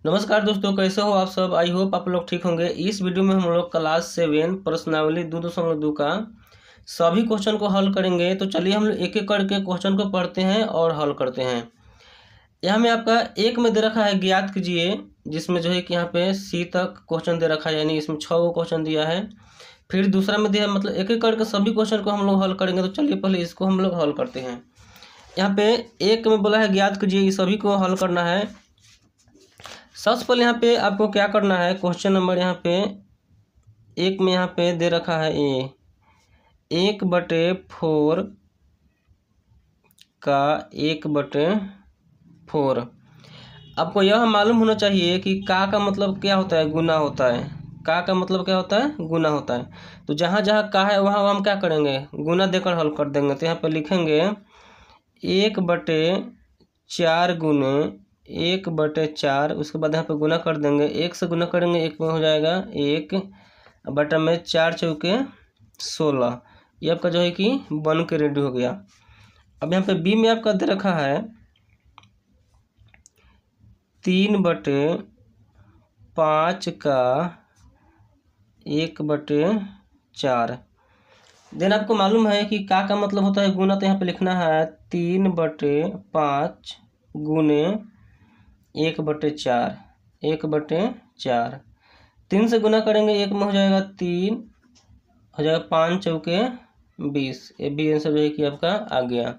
नमस्कार दोस्तों, कैसे हो आप सब। आई होप आप लोग ठीक होंगे। इस वीडियो में हम लोग क्लास 7 प्रश्नावली 2.2 का सभी क्वेश्चन को हल करेंगे। तो चलिए हम लोग एक एक करके क्वेश्चन को पढ़ते हैं और हल करते हैं। यहाँ में आपका एक में दे रखा है ज्ञात कीजिए, जिसमें जो है कि यहाँ पे सी तक क्वेश्चन दे रखा है, यानी इसमें 6 गो क्वेश्चन दिया है। फिर दूसरा में दिया है, मतलब एक एक करके सभी क्वेश्चन को हम लोग हल करेंगे। तो चलिए पहले इसको हम लोग हल करते हैं। यहाँ पे एक में बोला है ज्ञात कीजिए, ये सभी को हल करना है। सबसे पहले यहाँ पे आपको क्या करना है, क्वेश्चन नंबर यहाँ पे एक में यहाँ पे दे रखा है ए 1/4 का 1/4। आपको यह मालूम होना चाहिए कि का मतलब क्या होता है, गुना होता है। का मतलब क्या होता है, गुना होता है। तो जहाँ जहाँ का है वहाँ हम क्या करेंगे, गुना देकर हल कर देंगे। तो यहाँ पे लिखेंगे 1/4 गुने 1/4। उसके बाद यहाँ पे गुना कर देंगे, 1 से गुना करेंगे, 1 में हो जाएगा 1 बटा में 4 चौके 16। ये आपका जो है कि बन के रेडी हो गया। अब यहाँ पे बी में आपका दे रखा है 3/5 का 1/4। देन आपको मालूम है कि का मतलब होता है गुना। तो यहाँ पे लिखना है 3/5 गुने 1/4। 1/4 3 से गुना करेंगे, 1 में हो जाएगा 3, हो जाएगा 5 चौके 20। ये भी आंसर जो है कि आपका आ गया।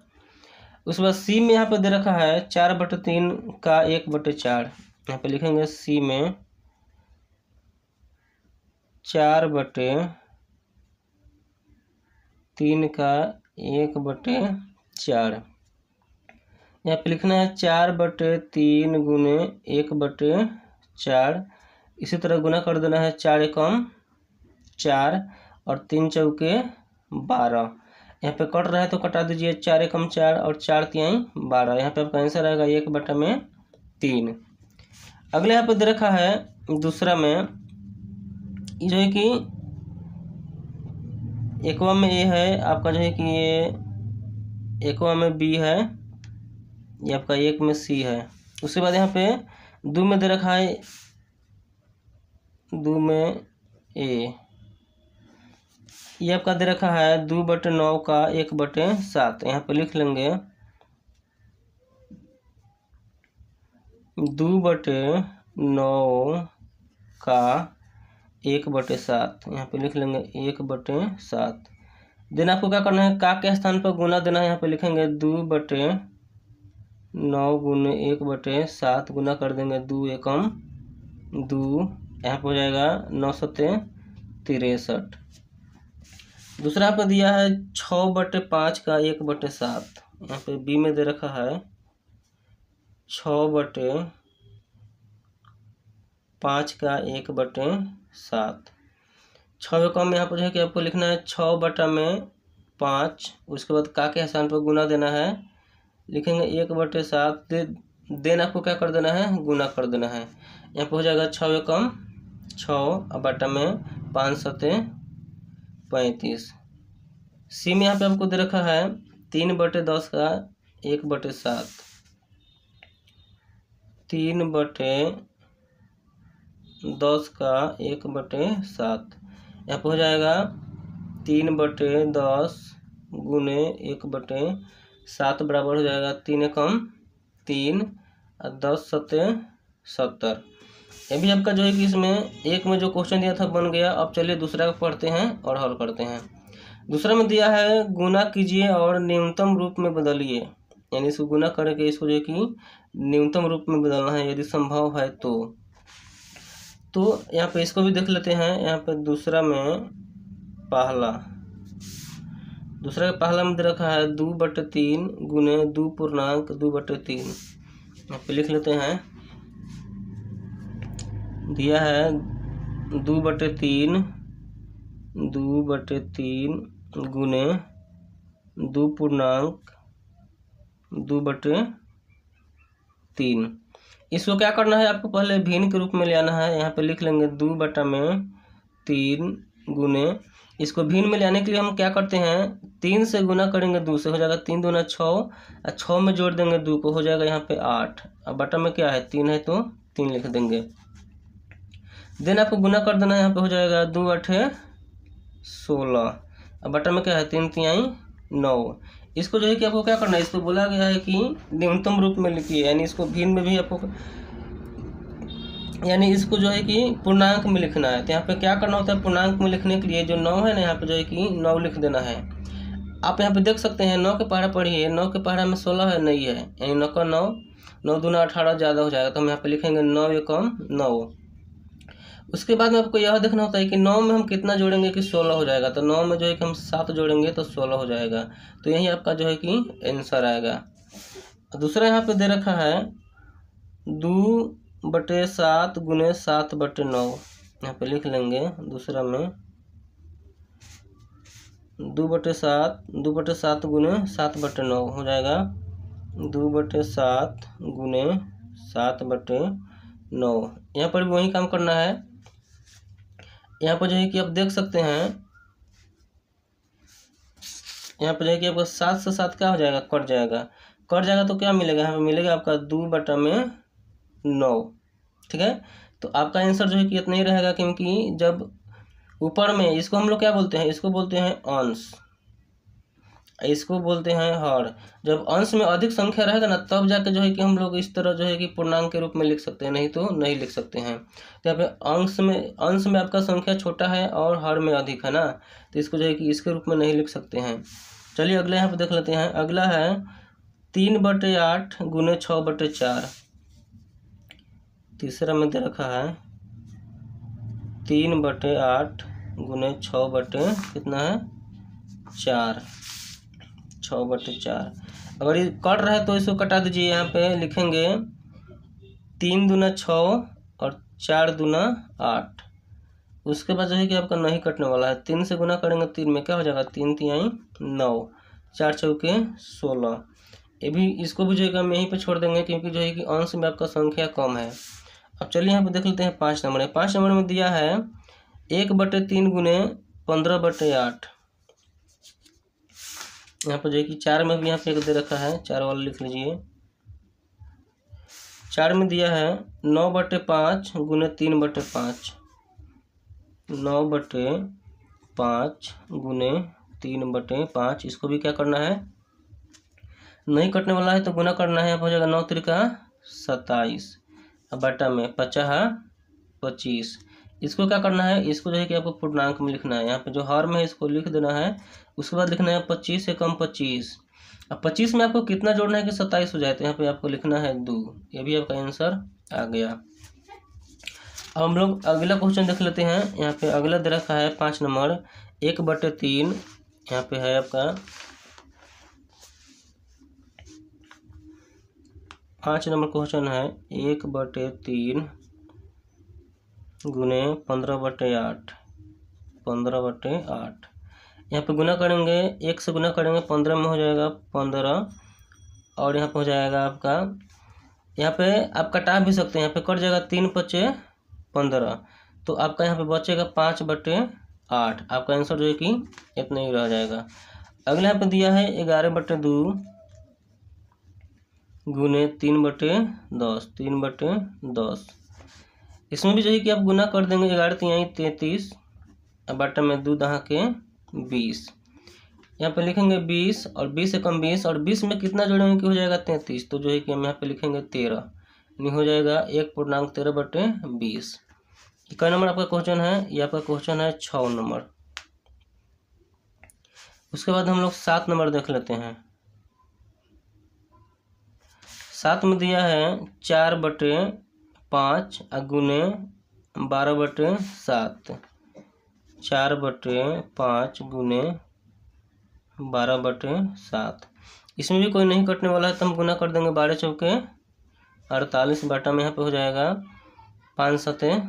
उसके बाद सी में यहाँ पे दे रखा है 4/3 का 1/4। यहाँ पे लिखेंगे सी में 4/3 का 1/4। यहाँ पे लिखना है 4/3 गुने 1/4। इसी तरह गुना कर देना है, 4 एकम 4 और 3 चौके 12। यहाँ पे कट रहा है तो कटा दीजिए, 4 एकम 4 और 4 तिहाई 12। यहाँ पे आपका आंसर आएगा 1/3। अगले यहाँ पे दे रखा है दूसरा में, जो है कि एकवा में ए है आपका, जो है कि ये एकवा में बी है, ये आपका 1 में सी है। उसके बाद यहाँ पे 2 में दे रखा है 2 में ए, ये आपका दे रखा है 2/9 का 1/7। यहाँ पे लिख लेंगे 2/9 का 1/7। यहाँ पे लिख लेंगे 1/7। देन आपको क्या करना है, का के स्थान पर गुना देना है। यहाँ पे लिखेंगे 2/9 गुने 1/7, गुना कर देंगे 2 एकम 2। यहाँ पे हो जाएगा 9 सत्ते 63। दूसरा पे दिया है 6/5 का 1/7। यहाँ पे बी में दे रखा है 6/5 का 1/7। 6 एकम में यहाँ पर जो है कि आपको लिखना है 6/5। उसके बाद का के स्थान पर गुना देना है, लिखेंगे 1/7। देन आपको क्या कर देना है, गुना कर देना है। यहाँ पे हो जाएगा 6 एकम 6 बटा में 5 सत्ते 35। सी में यहाँ पे आपको दे रखा है 3/10 का 1/7। 3/10 का 1/7। यहाँ पे हो जाएगा 3/10 गुने 1/7 बराबर हो जाएगा 3 एकम 3 और 10 सत्ते 70। ये भी आपका जो है कि इसमें एक में जो क्वेश्चन दिया था बन गया। अब चलिए दूसरा को पढ़ते हैं और हल करते हैं। दूसरा में दिया है गुना कीजिए और न्यूनतम रूप में बदलिए, यानी इसको गुना करके इसको जो है कि न्यूनतम रूप में बदलना है यदि संभव है तो। यहाँ पे इसको भी देख लेते हैं। यहाँ पे दूसरा में पहला में दे रखा है 2/3 गुने 2/2/3। यहाँ पे लिख लेते हैं, दिया है 2/3 गुने 2/2/3। इसको क्या करना है, आपको पहले भिन्न के रूप में ले आना है। यहाँ पे लिख लेंगे 2/3 गुने, इसको भिन्न में ले आने के लिए हम क्या करते हैं, 3 से गुना करेंगे 2 से, हो जाएगा 3 दूना 6 और 6 में जोड़ देंगे 2 को, हो जाएगा यहाँ पे 8। अब बटा में क्या है 3 है तो 3 लिख देंगे। देन आपको गुना कर देना है, यहाँ पे हो जाएगा 2 8 16। अब बटा में क्या है 3 तिहाई 9। इसको जो है कि आपको क्या करना है, इसको बोला गया है कि न्यूनतम रूप में लिखिए, यानी इसको भिन्न में भी आपको, यानी इसको जो है कि पूर्णांक में लिखना है। तो यहाँ पे क्या करना होता है, पूर्णांक में लिखने के लिए जो 9 है ना, यहाँ पे जो है कि 9 लिख देना है। आप यहाँ पे देख सकते हैं 9 के पहाड़ा पढ़िए, 9 के पहाड़ा में 16 है, नहीं है, यानी 9 का 9, 9 दूना 18 ज़्यादा हो जाएगा, तो हम यहाँ पे लिखेंगे 9 एकम 9। उसके बाद में आपको यह देखना होता है कि 9 में हम कितना जोड़ेंगे कि 16 हो जाएगा। तो 9 में जो है कि हम 7 जोड़ेंगे तो 16 हो जाएगा। तो यही आपका जो है कि आंसर आएगा। दूसरा यहाँ पे दे रखा है 2/7 गुने 7/9। यहाँ पे लिख लेंगे दूसरा में 2/7 गुने 7/9 हो जाएगा 2/7 गुने 7/9। यहाँ पर भी वही काम करना है। यहाँ पर जो है कि आप देख सकते हैं, यहाँ पर जो है कि आपका 7 से 7 क्या हो जाएगा, कट जाएगा। कट जाएगा तो क्या मिलेगा, यहाँ पे मिलेगा आपका 2/9। ठीक है, तो आपका आंसर जो है कि इतना ही रहेगा, क्योंकि जब ऊपर में इसको हम लोग क्या बोलते हैं, इसको बोलते हैं अंश, इसको बोलते हैं हर। जब अंश में अधिक संख्या रहेगा ना, तब जाके जो है कि हम लोग इस तरह जो है कि पूर्णांक के रूप में लिख सकते हैं, नहीं तो नहीं लिख सकते हैं। तो यहाँ पे अंश में आपका संख्या छोटा है और हर में अधिक है ना, तो इसको जो है कि इसके रूप में नहीं लिख सकते हैं। चलिए अगले यहाँ पे देख लेते हैं। अगला है 3/8 गुने 6/4। तीसरा में दे रखा है 3/8 गुने 6 कितना है 4, 6/4। अगर ये कट रहा है तो इसको कटा दीजिए। यहाँ पे लिखेंगे 3 दूना 6 और 4 दूना 8। उसके बाद जो है कि आपका नहीं कटने वाला है। 3 से गुना करेंगे 3 में क्या हो जाएगा, 3 तिहाई 9, 4 चौके 16। ये भी, इसको भी जो है हम यहीं पे छोड़ देंगे, क्योंकि जो है कि अंश में आपका संख्या कम है। अब चलिए यहाँ पे देख लेते हैं 5 नंबर। 5 नंबर में दिया है 1/3 गुने 15/8। यहाँ पर जो है कि 4 में भी यहाँ पे एक दे रखा है, 4 वाला लिख लीजिए। 4 में दिया है 9/5 गुने 3/5। 9/5 गुने 3/5। इसको भी क्या करना है, नहीं कटने वाला है तो गुना करना है। हो जाएगा 9 त्रिका 27। अब बटा में 50 25। इसको क्या करना है, इसको जो है कि आपको पूर्णांक में लिखना है। यहाँ पे जो हर में है इसको लिख देना है। उसके बाद लिखना है 25 एकम 25। अब 25 में आपको कितना जोड़ना है कि 27 हो जाए, तो यहाँ पे आपको लिखना है 2। ये भी आपका आंसर आ गया। अब हम लोग अगला क्वेश्चन देख लेते हैं। यहाँ पे अगला दे रखा है 5 नंबर 1/3। यहाँ पे है आपका 5 नंबर क्वेश्चन है 1/3 गुने 15/8। 15/8 यहाँ पे गुना करेंगे, 1 से गुना करेंगे 15 में हो जाएगा 15, और यहाँ पे हो जाएगा आपका, यहाँ पे आप कटा भी सकते हैं। यहाँ पे कट जाएगा 3 × 5 = 15, तो आपका यहाँ पे बचेगा 5/8। आपका आंसर जो है कि इतना ही रह जाएगा। अगला यहाँ पे दिया है 11/2 गुने 3/10। 3/10 इसमें भी जो है कि आप गुना कर देंगे। 11 तिहाई 33 और बटा में 2 दहा के 20। यहाँ पे लिखेंगे 20 और 20 एकम 20, और 20 में कितना जोड़ेंगे कि हो जाएगा 33। तो जो है कि हम यहाँ पे लिखेंगे 13, यानी हो जाएगा 1.13/20। कै नंबर आपका क्वेश्चन है, ये आपका क्वेश्चन है 6 नंबर। उसके बाद हम लोग 7 नंबर देख लेते हैं। 7 में दिया है 4/5 गुने 12/7। 4/5 गुने 12/7। इसमें भी कोई नहीं कटने वाला है, तो हम गुना कर देंगे। 12 चौके 48 बटा में यहाँ पे हो जाएगा 5 × 7 =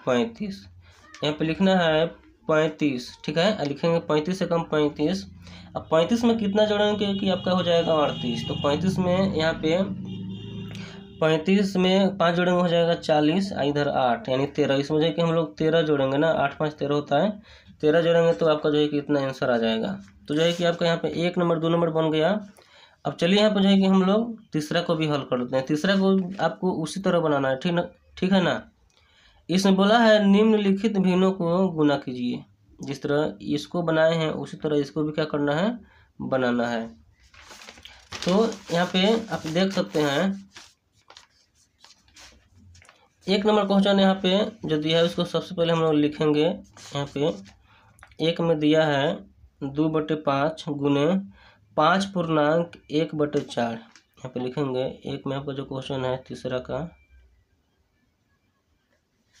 35। यहाँ पे लिखना है 35, ठीक है। लिखेंगे 35 एकम 35। अब 35 में कितना जोड़ेंगे कि आपका हो जाएगा 38। तो 35 में यहाँ पे 35 में 5 जोड़ेंगे हो जाएगा 40, इधर 8 यानी 13। इसमें जो है कि हम लोग 13 जोड़ेंगे ना, 8 × 5 = 13 होता है। 13 जोड़ेंगे तो आपका जो है कि इतना आंसर आ जाएगा। तो जो है कि आपका यहाँ पे 1 नंबर 2 नंबर बन गया। अब चलिए यहाँ पर जो है कि हम लोग तीसरा को भी हल कर लेते हैं। तीसरा को आपको उसी तरह बनाना है, ठीक है ना। इसमें बोला है निम्नलिखित भिन्नों को गुना कीजिए। जिस तरह इसको बनाए हैं उसी तरह इसको भी क्या करना है, बनाना है। तो यहाँ पे आप देख सकते हैं 1 नंबर क्वेश्चन यहाँ पे जो दिया है उसको सबसे पहले हम लोग लिखेंगे। यहाँ पे 1 में दिया है 2/5 गुने 5.1/4। यहाँ पे लिखेंगे 1 में आपका जो क्वेश्चन है तीसरा का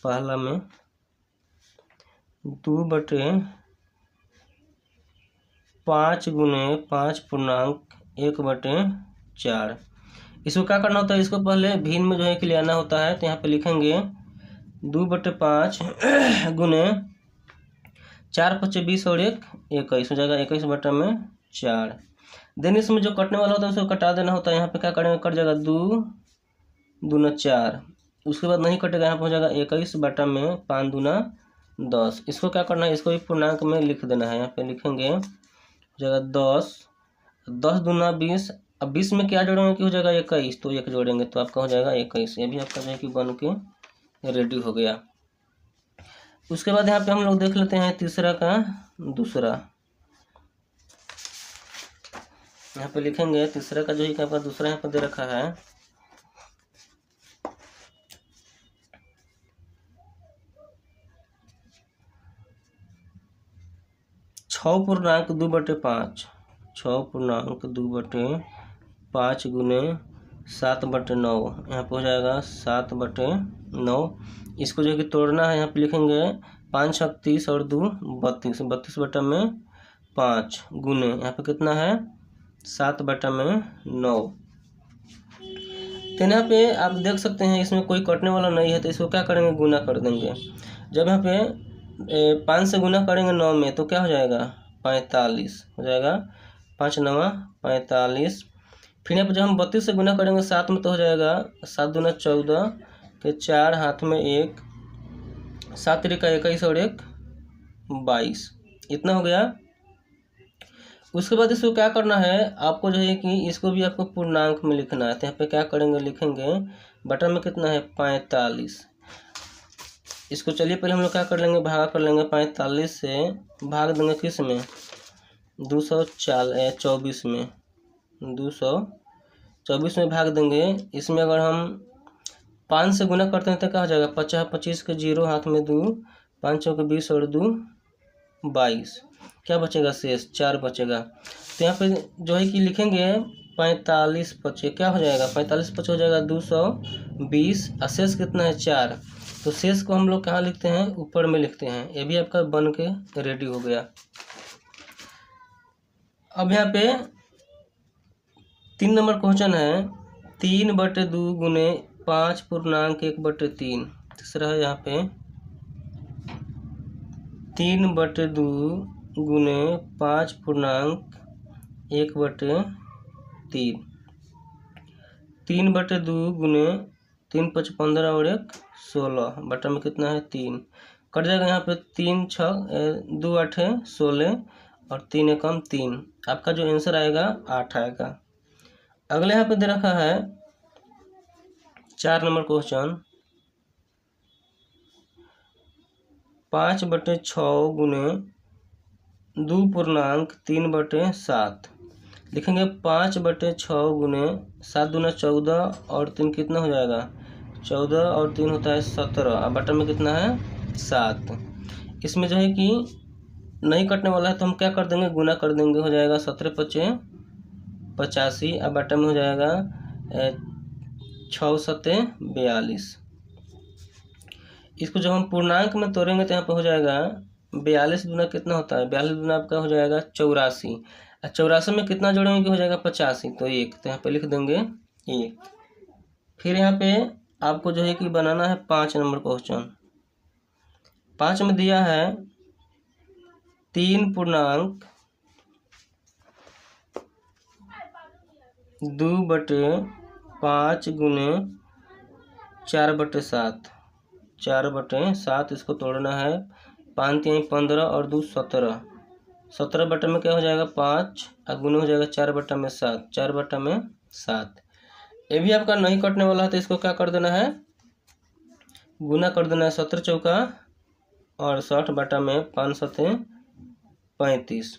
पहला में 2/5 गुने 5.1/4। इसको क्या करना होता है, इसको पहले भिन्न में जो है कि ले आना होता है। तो यहाँ पे लिखेंगे 2/5 गुने 4×5 = 20 और 1 21 हो जाएगा 21/4। देन इसमें जो कटने वाला होता है उसको कटा देना होता है। यहाँ पे क्या करेंगे, कट जाएगा 2 दूना 4, उसके बाद नहीं कटेगा, यहाँ पर हो जाएगा 21/5 दूना 10। इसको क्या करना है, इसको भी पूर्णांक में लिख देना है। यहाँ पे लिखेंगे हो जाएगा 10 दूना 20। अब 20 में क्या जोड़ेंगे कि हो जाएगा 21, तो 1 जोड़ेंगे तो आपका हो जाएगा 21। ये भी आपका जो है कि बन के रेडी हो गया। उसके बाद यहाँ पे हम लोग देख लेते हैं तीसरा का दूसरा। यहाँ पे लिखेंगे तीसरा का जो है कि आपका दूसरा यहाँ पे दे रखा है 6.2/5 6.2/5 गुने 7/9। यहाँ पे हो जाएगा 7/9। इसको जो है कि तोड़ना है। यहाँ पे लिखेंगे 5 × 30 और 2 32 32/5 गुने यहाँ पे कितना है 7/9। तो यहाँ पे आप देख सकते हैं इसमें कोई कटने वाला नहीं है, तो इसको क्या करेंगे, गुना कर देंगे। जब यहाँ पे 5 से गुना करेंगे 9 में तो क्या हो जाएगा 45 हो जाएगा, 5 × 9 = 45। फिर यहाँ पर जब हम 32 से गुना करेंगे 7 में तो हो जाएगा 7 दूना 14 के 4 हाथ में 1 7 × 21 और 1 22, इतना हो गया। उसके बाद इसको क्या करना है, आपको जो है कि इसको भी आपको पूर्णांक में लिखना है। तो यहाँ पे क्या करेंगे, लिखेंगे बटन में कितना है 45। इसको चलिए पहले हम लोग क्या कर लेंगे, भागा कर लेंगे। 45 से भाग देंगे किस में 224 में 224 में भाग देंगे। इसमें अगर हम 5 से गुना करते हैं तो क्या हो जाएगा 50 25 के 0 हाथ में 2 5 × 20 और 2 22, क्या बचेगा शेष 4 बचेगा। तो यहाँ पे जो है कि लिखेंगे 45 5 क्या हो जाएगा 45 5 हो जाएगा 220 और शेष कितना है 4। तो शेष को हम लोग कहाँ लिखते हैं, ऊपर में लिखते हैं। ये भी आपका बन के रेडी हो गया। अब यहाँ पे 3 नंबर क्वेश्चन है 3/2 गुने 5.1/3। तीसरा है यहाँ पे 3/2 गुने 5.1/3। 3/2 गुने 3 × 5 = 15 और 1 16, बटन में कितना है 3, कट जाएगा। यहाँ पे 3 × 2 = 8 16 और 3 × 1 = 3, आपका जो आंसर आएगा 8 आएगा। अगले यहाँ पे दे रखा है 4 नंबर क्वेश्चन 5/6 गुने 2.3/7। लिखेंगे 5/6 गुने 7 दूना 14 और 3 कितना हो जाएगा 14 और 3 होता है 17, और बटन में कितना है 7। इसमें जो है कि नहीं कटने वाला है तो हम क्या कर देंगे, गुना कर देंगे। हो जाएगा 17 × 5 = 85, अब बटन में हो जाएगा 6 × 7 = 42। इसको जब हम पूर्णांक में तोड़ेंगे तो यहाँ पे हो जाएगा 42 दूना कितना होता है 42 दूना आपका हो जाएगा 84, और 84 में कितना जोड़ेंगे कि हो जाएगा 85, तो 1, तो यहाँ पे लिख देंगे 1। फिर यहाँ पे आपको जो है कि बनाना है 5 नंबर क्वेश्चन। 5 में दिया है 3.2/5 गुने 4/7 4/7। इसको तोड़ना है 5 × 3 = 15 और 2 17, 17 बटा में क्या हो जाएगा 5 और गुना हो जाएगा 4 बटा में 7, 4 बटा में 7। ये भी आपका नहीं कटने वाला है तो इसको क्या कर देना है, गुना कर देना है 17 चौका और 60 बटा में 5 सते 35।